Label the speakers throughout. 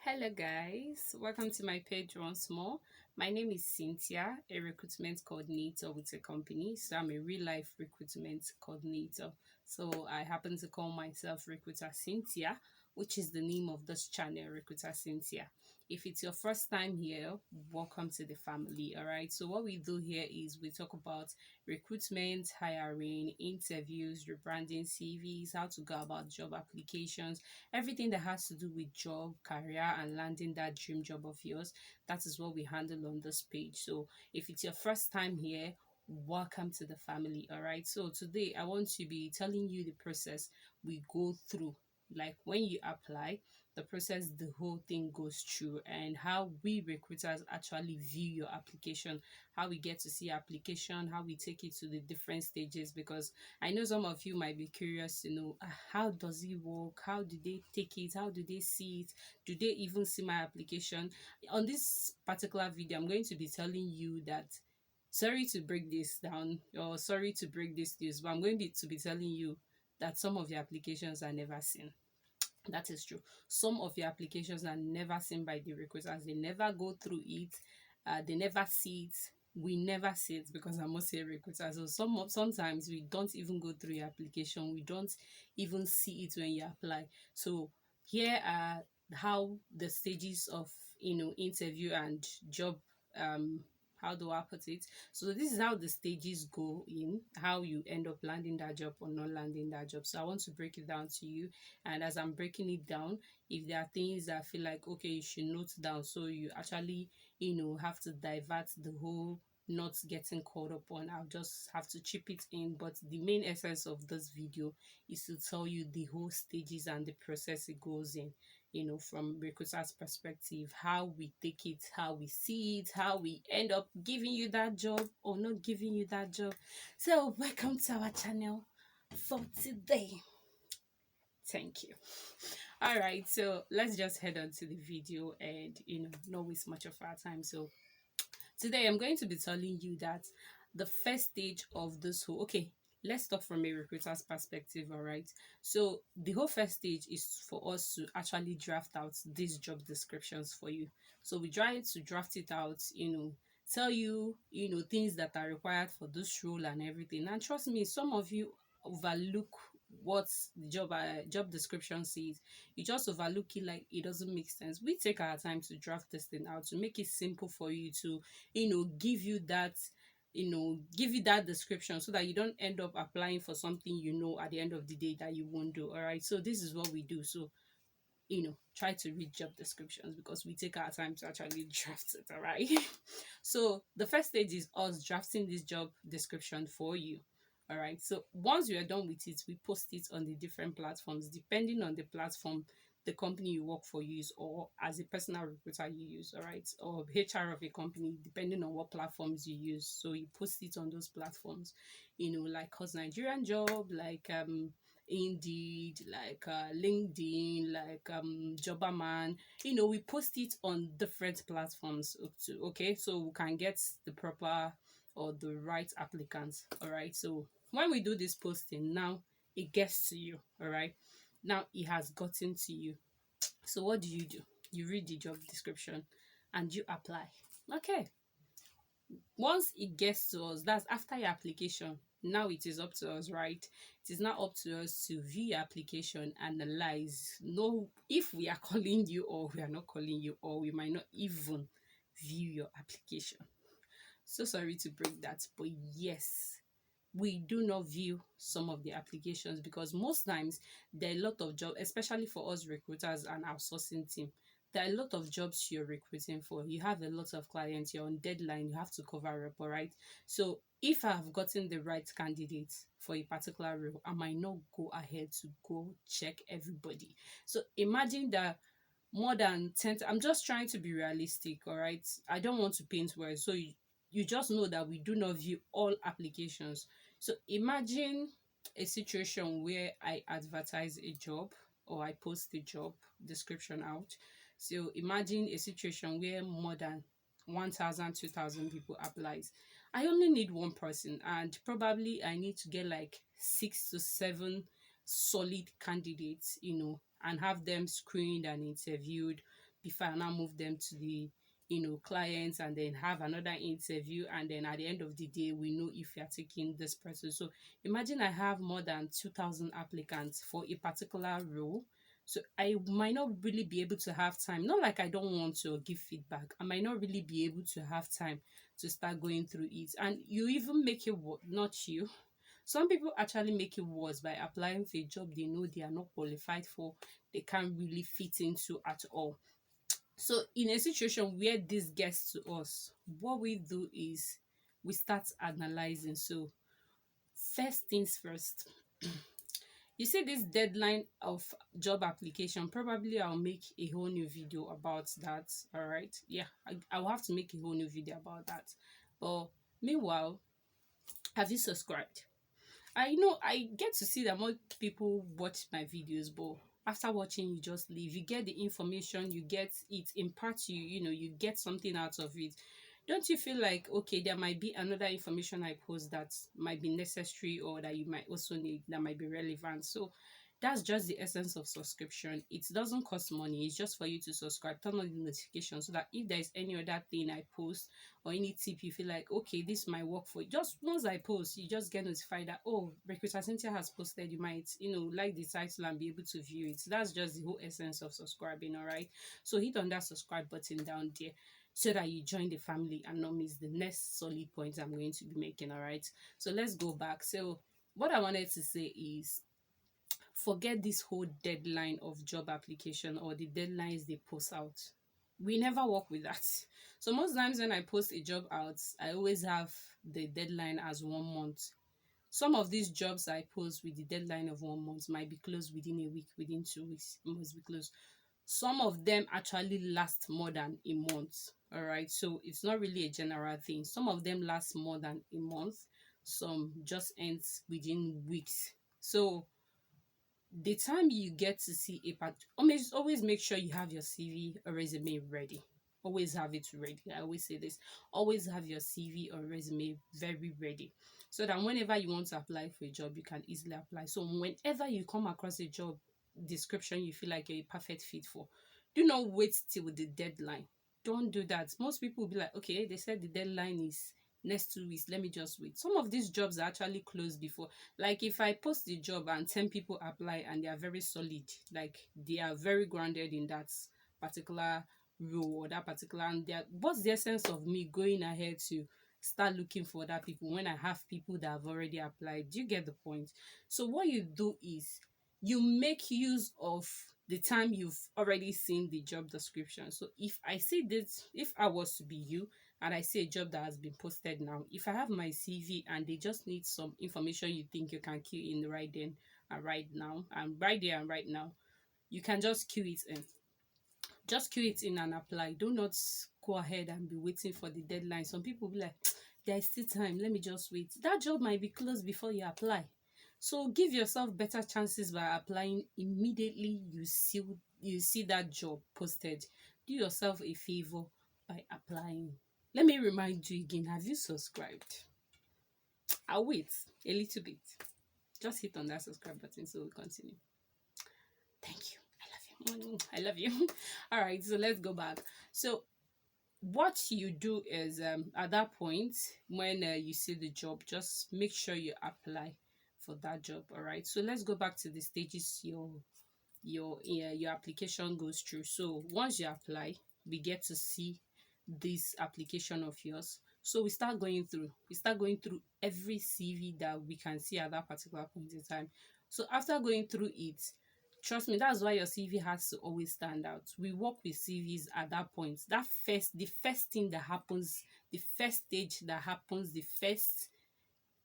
Speaker 1: Hello guys, welcome to my page once more. My name is Cynthia, a recruitment coordinator with a company. So I'm a real life recruitment coordinator. So I happen to call myself Recruiter Cynthia, which is the name of this channel, Recruiter Cynthia. If it's your first time here, welcome to the family. All right. So what we do here is we talk about recruitment, hiring, interviews, rebranding CVs, how to go about job applications, everything that has to do with job, career, and landing that dream job of yours. That is what we handle on this page. So if it's your first time here, welcome to the family. All right. So today I want to be telling you the process we go through. Like when you apply, the process the whole thing goes through, and how we recruiters actually view your application, how we get to see application, how we take it to the different stages. Because I know some of you might be curious to know, how does it work? How do they take it? How do they see it? Do they even see my application? On this particular video, I'm going to be telling you that, sorry to break this down, or sorry to break this news, but I'm going to be telling you that some of your applications are never seen. That is true. Some of your applications are never seen by the recruiters. They never go through it. They never see it. We never see it because I'm also a recruiter. So sometimes we don't even go through your application. We don't even see it when you apply. So here are how the stages of interview and job, how do I put it? So this is how the stages go in, how you end up landing that job or not landing that job. So I want to break it down to you, and as I'm breaking it down, if there are things that I feel like, okay, you should note down, so you actually have to divert the whole not getting caught up on, I'll just have to chip it in. But the main essence of this video is to tell you the whole stages and the process it goes in, from recruiter's perspective, how we take it, how we see it, how we end up giving you that job or not giving you that job. So welcome to our channel for today. Thank you. All right, so let's just head on to the video and not waste much of our time. So today I'm going to be telling you that the first stage of this whole, okay, let's talk from a recruiter's perspective. All right, so the whole first stage is for us to actually draft out these job descriptions for you. So we try to draft it out, tell you things that are required for this role and everything. And trust me, some of you overlook what the job description says. You just overlook it like it doesn't make sense. We take our time to draft this thing out to make it simple for you, to give you that description, so that you don't end up applying for something at the end of the day that you won't do. All right, so this is what we do. So try to read job descriptions because we take our time to actually draft it. All right. So the first stage is us drafting this job description for you. All right, so once we are done with it, we post it on the different platforms depending on the platform the company you work for use, or as a personal recruiter you use. All right, or HR of a company, depending on what platforms you use. So you post it on those platforms, like Cause Nigerian Job, like Indeed, like LinkedIn, like Jobberman. We post it on different platforms too, okay, so we can get the proper or the right applicants. All right, so when we do this posting, now it gets to you. All right, now it has gotten to you. So what do? You read the job description and you apply. Okay, once it gets to us, that's after your application. Now it is up to us, right? It is now up to us to view your application, analyze, know if we are calling you or we are not calling you, or we might not even view your application. So sorry to break that, but yes, we do not view some of the applications because most times there are a lot of jobs, especially for us recruiters and outsourcing team. There are a lot of jobs you're recruiting for. You have a lot of clients, you're on deadline, you have to cover up, all right? So if I've gotten the right candidate for a particular role, I might not go ahead to go check everybody. So imagine that more than 10, I'm just trying to be realistic, all right? I don't want to paint words. So you just know that we do not view all applications. So imagine a situation where I advertise a job or I post a job description out. So imagine a situation where more than 1,000, 2,000 people applies. I only need one person, and probably I need to get like 6 to 7 solid candidates, and have them screened and interviewed before I now move them to the clients, and then have another interview, and then at the end of the day we know if we are taking this person. So imagine I have more than 2,000 applicants for a particular role. So I might not really be able to have time, not like I don't want to give feedback, I might not really be able to have time to start going through it. And you even make it not you, some people actually make it worse by applying for a job they know they are not qualified for, they can't really fit into at all. So in a situation where this gets to us, what we do is we start analyzing. So first things first, you see this deadline of job application, probably I'll make a whole new video about that. All right, yeah, I'll have to make a whole new video about that. But meanwhile, have you subscribed? I know I get to see that more people watch my videos, but after watching, you just leave. You get the information, you get it imparts you, you get something out of it. Don't you feel like, okay, there might be another information I post that might be necessary, or that you might also need, that might be relevant? So that's just the essence of subscription. It doesn't cost money. It's just for you to subscribe, turn on the notification, so that if there's any other thing I post or any tip you feel like, okay, this might work for you, just once I post, you just get notified that, oh, Recruiter Cynthia has posted. You might, like the title and be able to view it. That's just the whole essence of subscribing. All right, so hit on that subscribe button down there so that you join the family and not miss the next solid points I'm going to be making. All right, so let's go back. So what I wanted to say is, forget this whole deadline of job application or the deadlines they post out. We never work with that. So most times when I post a job out, I always have the deadline as 1 month. Some of these jobs I post with the deadline of 1 month might be closed within a week, within 2 weeks, it must be closed. Some of them actually last more than a month. All right, so it's not really a general thing. Some of them last more than a month, some just ends within weeks. So the time you get to see a part, always make sure you have your CV or resume ready. Always have it ready. I always say this, always have your CV or resume very ready, so that whenever you want to apply for a job, you can easily apply. So whenever you come across a job description you feel like you're a perfect fit for, do not wait till the deadline. Don't do that. Most people will be like, okay, they said the deadline is next 2 weeks, let me just wait. Some of these jobs are actually closed before. Like if I post the job and 10 people apply and they are very solid, like they are very grounded in that particular role or that particular, and what's the essence of me going ahead to start looking for other people when I have people that have already applied? Do you get the point? So what you do is you make use of the time you've already seen the job description. So if I see this, if I was to be you and I see a job that has been posted now, if I have my CV and they just need some information you think you can queue in right then and right now, and right there and right now, you can just queue it in. Just queue it in and apply. Do not go ahead and be waiting for the deadline. Some people be like, there's still time, let me just wait. That job might be closed before you apply. So give yourself better chances by applying immediately you see that job posted. Do yourself a favor by applying. Let me remind you again, have you subscribed? I'll wait a little bit. Just hit on that subscribe button so we'll continue. Thank you. I love you. All right, so let's go back. So what you do is, at that point when you see the job, just make sure you apply for that job. All right, so let's go back to the stages your application goes through. So once you apply, we get to see this application of yours. So we start going through every CV that we can see at that particular point in time. So after going through it, trust me, that's why your CV has to always stand out. We work with CVs at that point. The first thing that happens, the first stage that happens,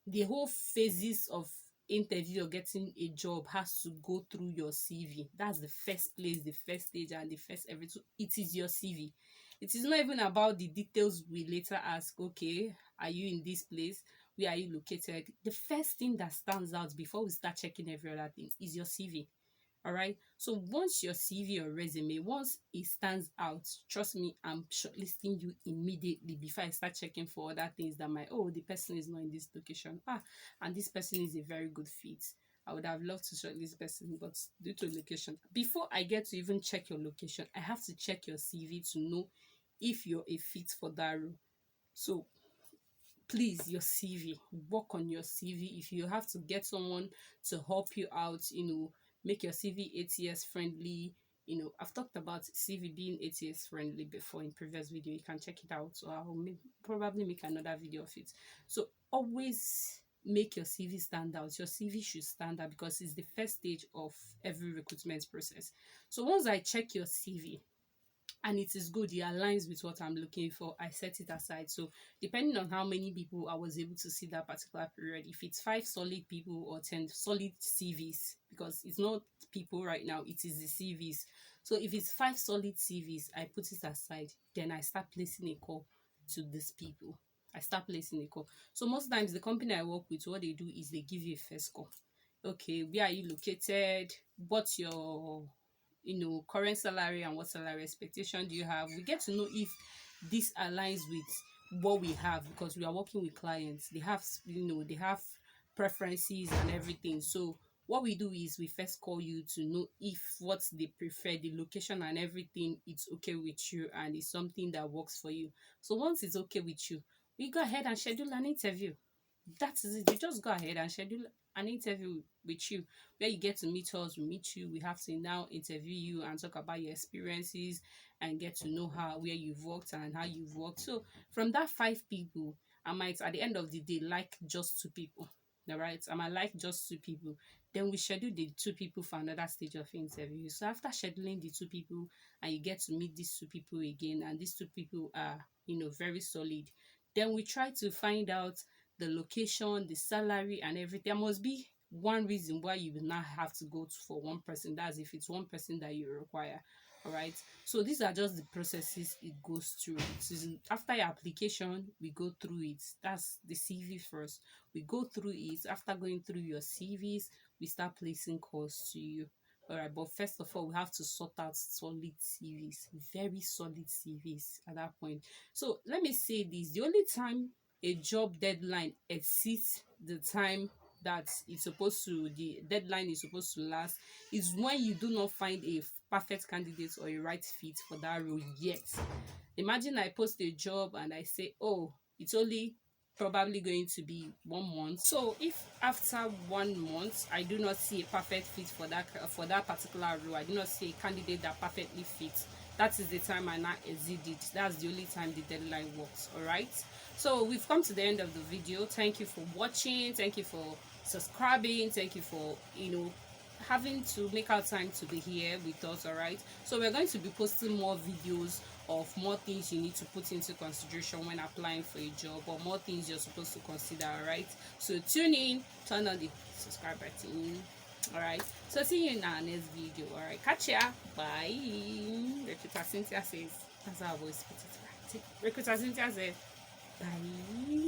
Speaker 1: the whole phases of interview or getting a job has to go through your CV. That's the first place, the first stage, and the first everything. It is your CV. It is not even about the details we later ask. Okay, are you in this place? Where are you located? The first thing that stands out before we start checking every other thing is your CV. All right, so once your CV or resume, once it stands out, trust me, I'm shortlisting you immediately before I start checking for other things that might, oh, the person is not in this location, and this person is a very good fit. I would have loved to shortlist person, but due to location, before I get to even check your location, I have to check your CV to know if you're a fit for that role. So please, your CV, work on your CV. If you have to get someone to help you out, make your CV ATS friendly. I've talked about CV being ATS friendly before in previous video. You can check it out, or I'll probably make another video of it. So always make your CV stand out. Your CV should stand out because it's the first stage of every recruitment process. So once I check your CV and it is good, it aligns with what I'm looking for, I set it aside. So depending on how many people I was able to see that particular period, if it's 5 solid people or 10 solid CVs, because it's not people right now, it is the CVs. So if it's 5 solid CVs, I put it aside, then I start placing a call to these people. I start placing a call. So most times the company I work with, what they do is they give you a first call. Okay, where are you located? What's your current salary, and what salary expectation do you have? We get to know if this aligns with what we have, because we are working with clients. They have preferences and everything. So what we do is we first call you to know if what they prefer, the location and everything, it's okay with you and it's something that works for you. So once it's okay with you, we go ahead and schedule an interview. That is it. You just go ahead and schedule an interview with you, where you get to meet us, we meet you, we have to now interview you and talk about your experiences and get to know where you've worked and how you've worked. So from that 5 people, I might at the end of the day like just 2 people. All right, I might like just 2 people. Then we schedule the 2 people for another stage of interview. So after scheduling the 2 people and you get to meet these 2 people again, and these 2 people are very solid, then we try to find out the location, the salary, and everything. There must be one reason why you will not have to go for one person. That's if it's one person that you require. All right. So these are just the processes it goes through. After your application, we go through it. That's the CV first. We go through it. After going through your CVs, we start placing calls to you. All right, but first of all, we have to sort out solid CVs, very solid CVs at that point. So let me say this: the only time a job deadline exceeds the time that the deadline is supposed to last is when you do not find a perfect candidate or a right fit for that role yet. Imagine I post a job and I say, oh, it's only probably going to be 1 month. So if after 1 month I do not see a perfect fit for that particular role, I do not see a candidate that perfectly fits, that is the time I now exceed it. That's the only time the deadline works. All right, so we've come to the end of the video. Thank you for watching. Thank you for subscribing. Thank you for having to make our time to be here with us. All right, so we're going to be posting more videos of more things you need to put into consideration when applying for a job, or more things you're supposed to consider. All right, so tune in, turn on the subscribe button. All right, so see you in our next video. All right, catch ya. Bye. Recruiter Cynthia says, that's how I always put it. Right, Recruiter Cynthia says bye.